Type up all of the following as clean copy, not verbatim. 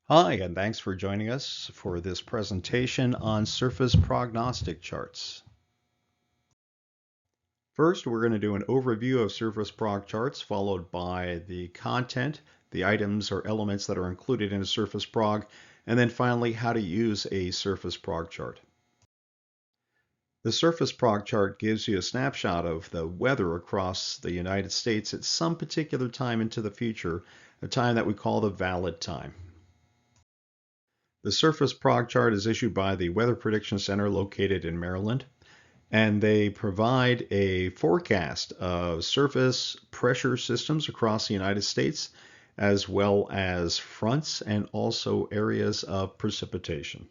Hi, and thanks for joining us for this presentation on surface prognostic charts. First, we're going to do an overview of surface prog charts, followed by the content, the items or elements that are included in a surface prog, and then finally how to use a surface prog chart. The surface prog chart gives you a snapshot of the weather across the United States at some particular time into the future, a time that we call the valid time. The surface prog chart is issued by the Weather Prediction Center located in Maryland, and they provide a forecast of surface pressure systems across the United States, as well as fronts and also areas of precipitation.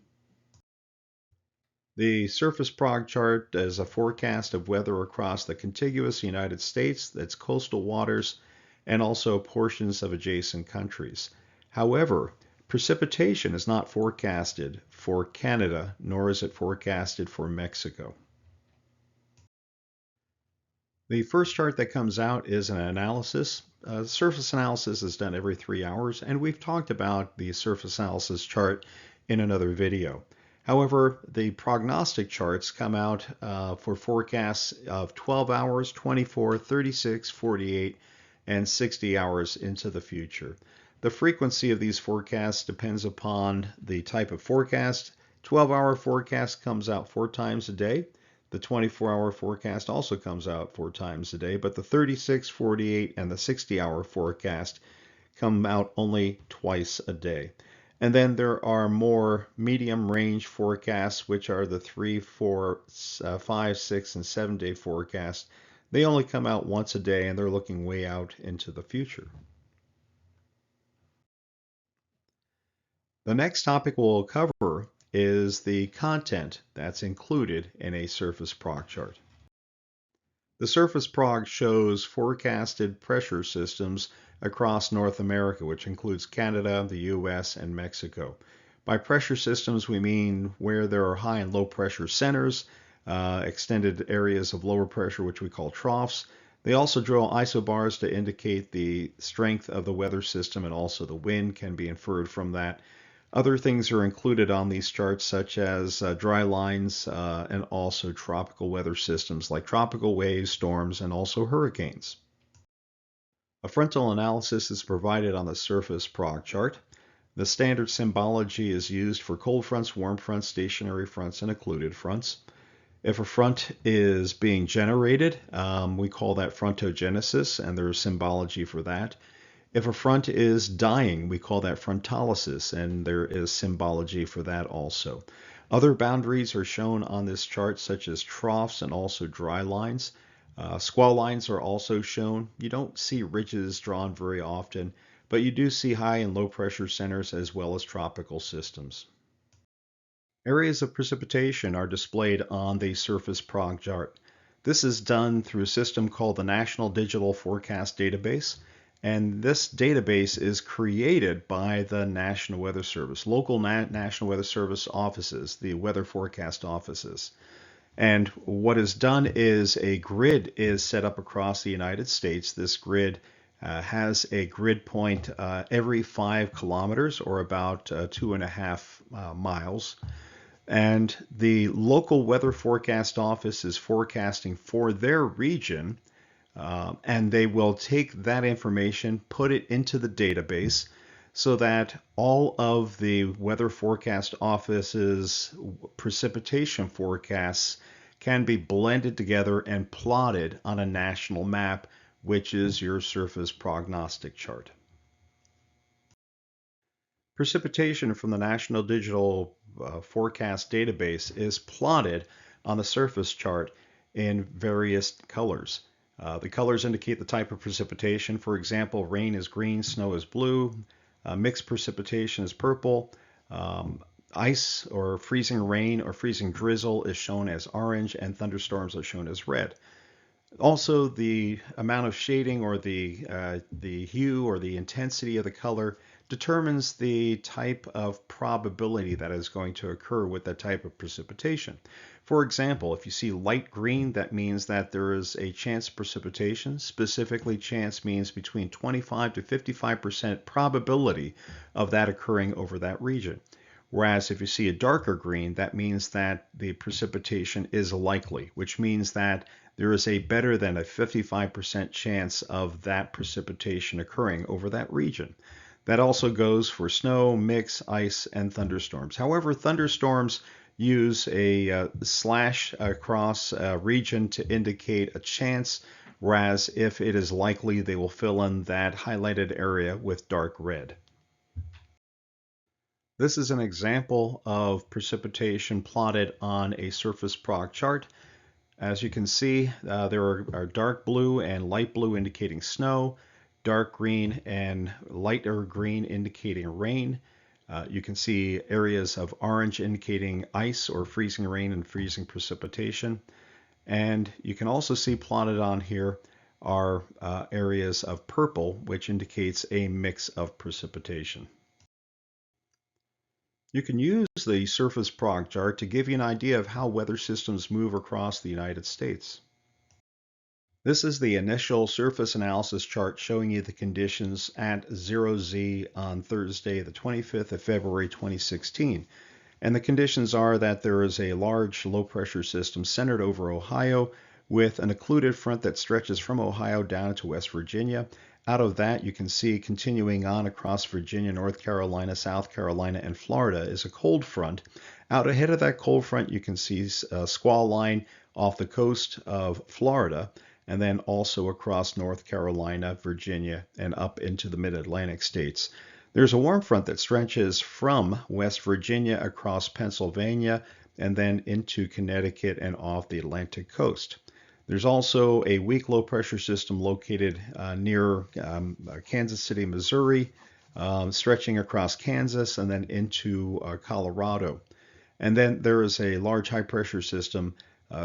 The surface prog chart is a forecast of weather across the contiguous United States, its coastal waters, and also portions of adjacent countries. However, precipitation is not forecasted for Canada, nor is it forecasted for Mexico. The first chart that comes out is an analysis. Surface analysis is done every 3 hours, and we've talked about the surface analysis chart in another video. However, the prognostic charts come out for forecasts of 12 hours, 24, 36, 48, and 60 hours into the future. The frequency of these forecasts depends upon the type of forecast. 12-hour forecast comes out 4 times a day. The 24-hour forecast also comes out 4 times a day, but the 36, 48, and the 60-hour forecast come out only twice a day. And then there are more medium range forecasts, which are the 3, 4, 5, 6, and 7-day forecasts. They only come out once a day, and they're looking way out into the future. The next topic we'll cover is the content that's included in a surface prog chart. The surface prog shows forecasted pressure systems across North America, which includes Canada, the US, and Mexico. By pressure systems, we mean where there are high and low pressure centers, extended areas of lower pressure, which we call troughs. They also draw isobars to indicate the strength of the weather system, and also the wind can be inferred from that. Other things are included on these charts, such as dry lines and also tropical weather systems like tropical waves, storms, and also hurricanes. A frontal analysis is provided on the surface prog chart. The standard symbology is used for cold fronts, warm fronts, stationary fronts, and occluded fronts. If a front is being generated, we call that frontogenesis, and there's symbology for that. If a front is dying, we call that frontalysis, and there is symbology for that also. Other boundaries are shown on this chart, such as troughs and also dry lines. Squall lines are also shown. You don't see ridges drawn very often, but you do see high and low pressure centers as well as tropical systems. Areas of precipitation are displayed on the surface prog chart. This is done through a system called the National Digital Forecast Database. And this database is created by the National Weather Service, local National Weather Service offices, the weather forecast offices. And what is done is a grid is set up across the United States. This grid has a grid point every 5 kilometers, or about 2.5 miles. And the local weather forecast office is forecasting for their region. And they will take that information, put it into the database so that all of the weather forecast office's precipitation forecasts can be blended together and plotted on a national map, which is your surface prognostic chart. Precipitation from the National Digital Forecast Database is plotted on the surface chart in various colors. The colors indicate the type of precipitation. For example, rain is green, snow is blue, mixed precipitation is purple, ice or freezing rain or freezing drizzle is shown as orange, and thunderstorms are shown as red. Also, the amount of shading or the hue or the intensity of the color determines the type of probability that is going to occur with that type of precipitation. For example, if you see light green, that means that there is a chance of precipitation. Specifically, chance means between 25 to 55% probability of that occurring over that region. Whereas if you see a darker green, that means that the precipitation is likely, which means that there is a better than a 55% chance of that precipitation occurring over that region. That also goes for snow, mix, ice, and thunderstorms. However, thunderstorms use a slash across a region to indicate a chance, whereas if it is likely, they will fill in that highlighted area with dark red. This is an example of precipitation plotted on a surface prog chart. As you can see, there are dark blue and light blue indicating snow, dark green and lighter green indicating rain. You can see areas of orange indicating ice or freezing rain and freezing precipitation. And you can also see plotted on here are areas of purple, which indicates a mix of precipitation. You can use the surface prog chart to give you an idea of how weather systems move across the United States. This is the initial surface analysis chart showing you the conditions at 0Z on Thursday, the 25th of February 2016. And the conditions are that there is a large low pressure system centered over Ohio with an occluded front that stretches from Ohio down to West Virginia. Out of that, you can see continuing on across Virginia, North Carolina, South Carolina, and Florida is a cold front. Out ahead of that cold front, you can see a squall line off the coast of Florida, and then also across North Carolina, Virginia, and up into the mid-Atlantic states. There's a warm front that stretches from West Virginia across Pennsylvania and then into Connecticut and off the Atlantic coast. There's also a weak low pressure system located near Kansas City, Missouri, stretching across Kansas and then into Colorado. And then there is a large high pressure system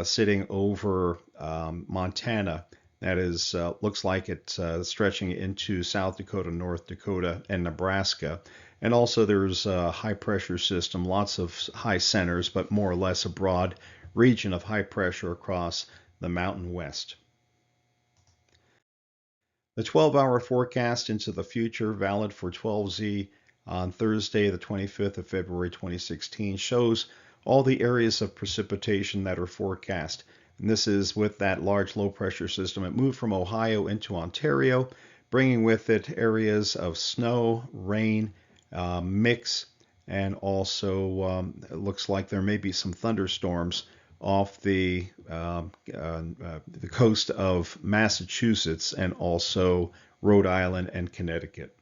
sitting over Montana that is looks like it's stretching into South Dakota, North Dakota, and Nebraska. And also there's a high pressure system, lots of high centers, but more or less a broad region of high pressure across the Mountain West. The 12-hour forecast into the future, valid for 12Z on Thursday, the 25th of February 2016, shows all the areas of precipitation that are forecast. And this is with that large low pressure system. It moved from Ohio into Ontario, bringing with it areas of snow, rain, mix, and also it looks like there may be some thunderstorms off the coast of Massachusetts and also Rhode Island and Connecticut.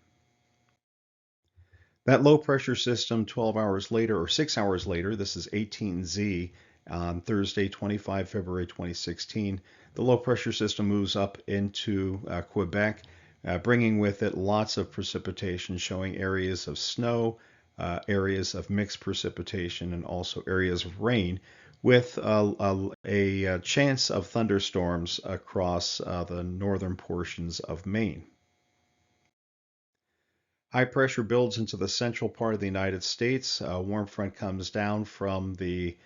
That low pressure system 12 hours later or 6 hours later, this is 18Z on Thursday, 25 February 2016, the low pressure system moves up into Quebec, bringing with it lots of precipitation, showing areas of snow, areas of mixed precipitation, and also areas of rain, with a chance of thunderstorms across the northern portions of Maine. High pressure builds into the central part of the United States. A warm front comes down from the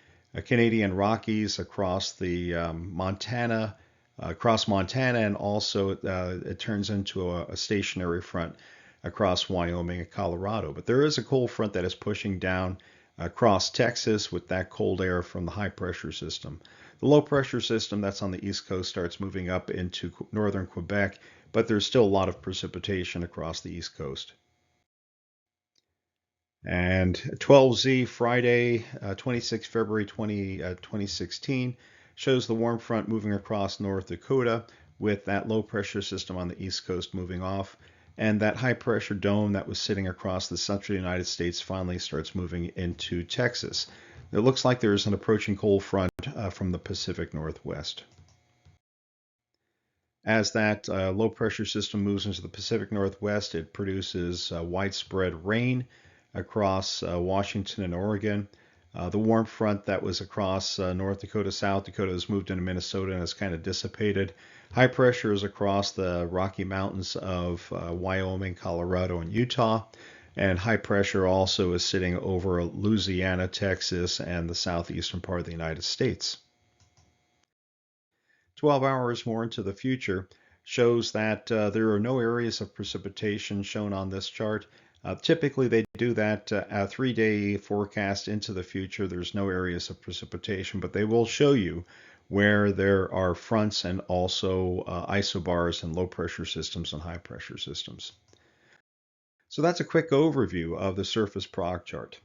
Canadian Rockies across the Montana, and also it turns into a stationary front across Wyoming and Colorado. But there is a cold front that is pushing down across Texas with that cold air from the high pressure system. The low pressure system that's on the East Coast starts moving up into northern Quebec, but there's still a lot of precipitation across the East Coast. And 12Z Friday, 26 February 2016, shows the warm front moving across North Dakota with that low pressure system on the East Coast moving off. And that high pressure dome that was sitting across the central United States finally starts moving into Texas. It looks like there's an approaching cold front from the Pacific Northwest. As that low pressure system moves into the Pacific Northwest, it produces widespread rain across Washington and Oregon. The warm front that was across North Dakota, South Dakota has moved into Minnesota and has kind of dissipated. High pressure is across the Rocky Mountains of Wyoming, Colorado, and Utah. And high pressure also is sitting over Louisiana, Texas, and the southeastern part of the United States. 12 hours more into the future shows that there are no areas of precipitation shown on this chart. Typically, they do that a 3-day forecast into the future. There's no areas of precipitation, but they will show you where there are fronts and also isobars and low pressure systems and high pressure systems. So that's a quick overview of the surface prog chart.